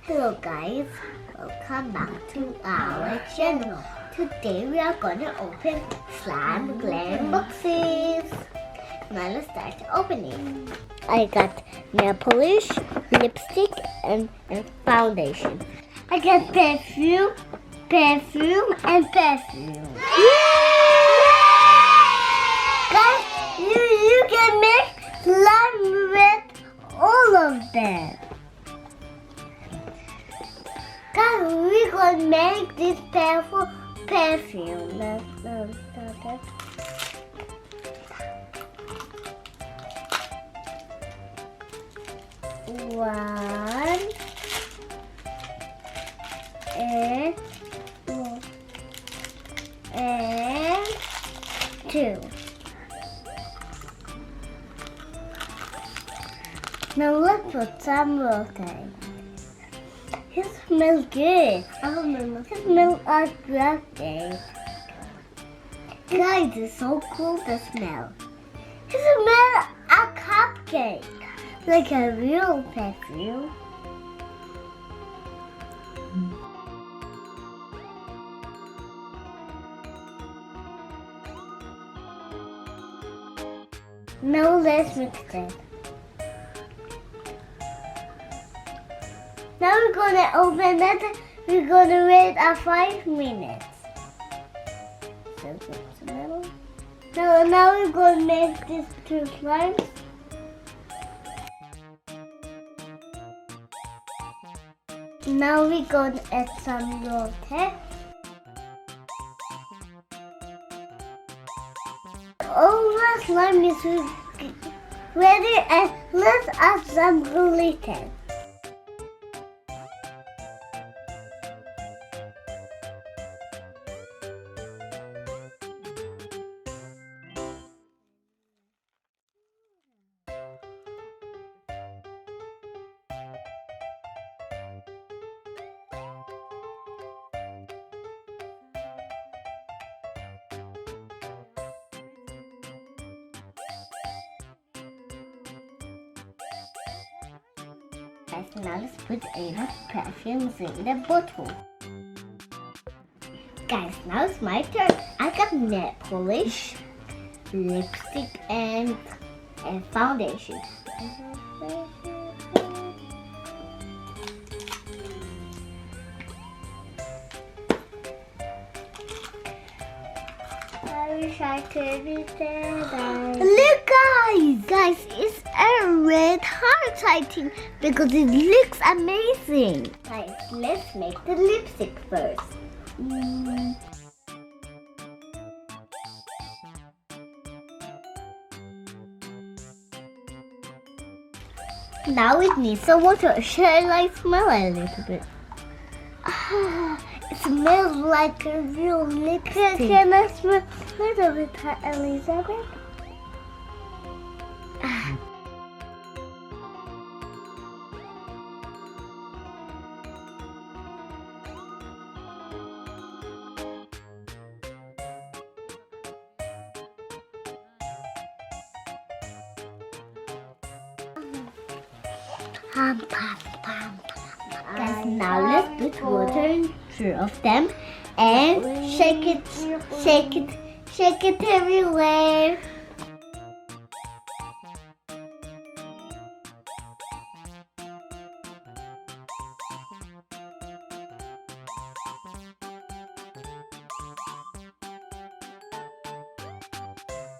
Hello guys, welcome back to our channel. Today we are gonna open Slime Glam boxes. Now let's start opening. I got nail polish, lipstick, and foundation. I got perfume, and perfume. Guys, you can make slime with all of them. Guys, we're gonna make this perfume. Let's start it. One and two. Now let's put some water. It smells good. It smells like great. Guys, it's so cool to smell. It smells a cupcake, like a real perfume. Now let's mix it. Now we're gonna open it. We're gonna wait 5 minutes. Now we're gonna make these two slimes. Now we're gonna add some water. All the slime is ready, and let's add some glitter. Now let's put enough perfumes in the bottle. Guys, now it's my turn. I got nail polish, lipstick, and foundation. I wish I could be there. Look, guys, it's a red heart, I think, because it looks amazing. Guys, let's make the lipstick first. Now it needs some water. Shall I smell a little bit? It smells like a real lipstick. Can I smell a little bit, Elizabeth? Guys, now let's put water in 3 of them and shake it everywhere.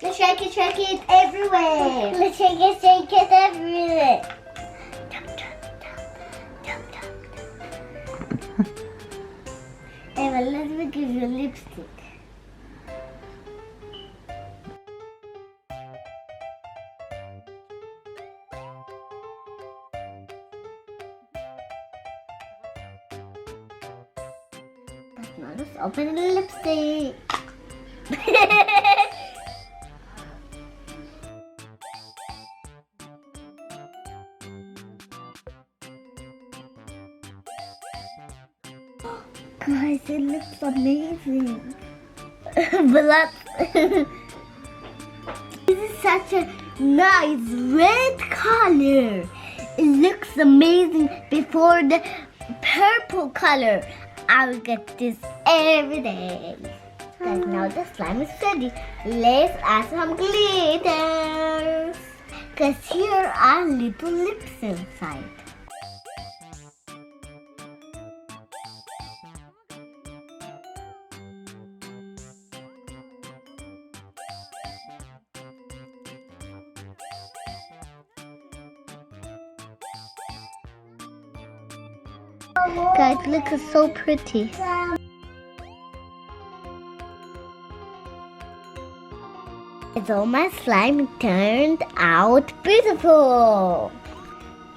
Let's shake it everywhere. Let's shake it everywhere. Eva, let me give you lipstick. Now let's open the lipstick. Guys, it looks amazing. But this is such a nice red color. It looks amazing before the purple color. I will get this every day. Guys, now the slime is ready. Let's add some glitters. Cause here are little lips inside. Guys, look, it's so pretty. So my slime turned out beautiful.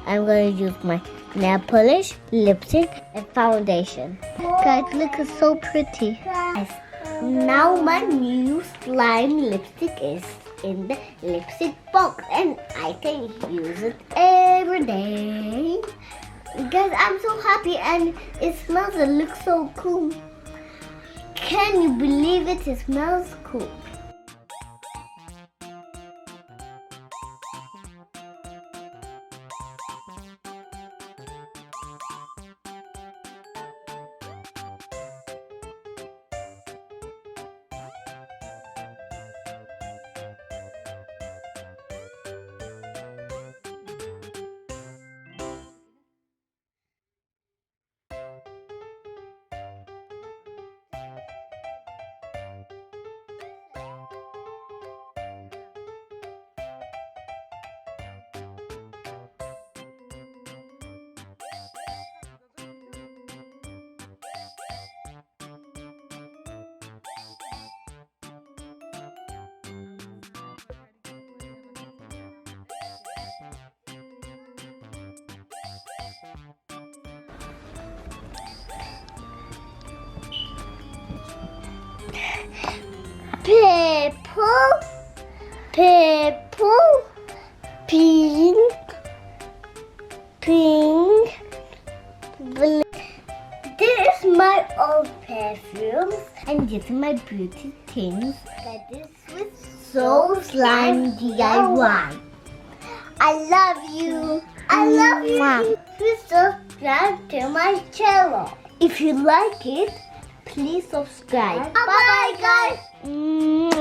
I'm going to use my nail polish, lipstick, and foundation. Guys, look, it's so pretty. Guys, now my new slime lipstick is in the lipstick box and I can use it every day. Guys, I'm so happy and it smells and looks so cool. Can you believe it? It smells cool. Purple, pink, blue. This is my old perfumes and this is my beauty things. That is with So Slime DIY. I love you. I love you. Please subscribe to my channel. If you like it, please subscribe. Bye bye guys.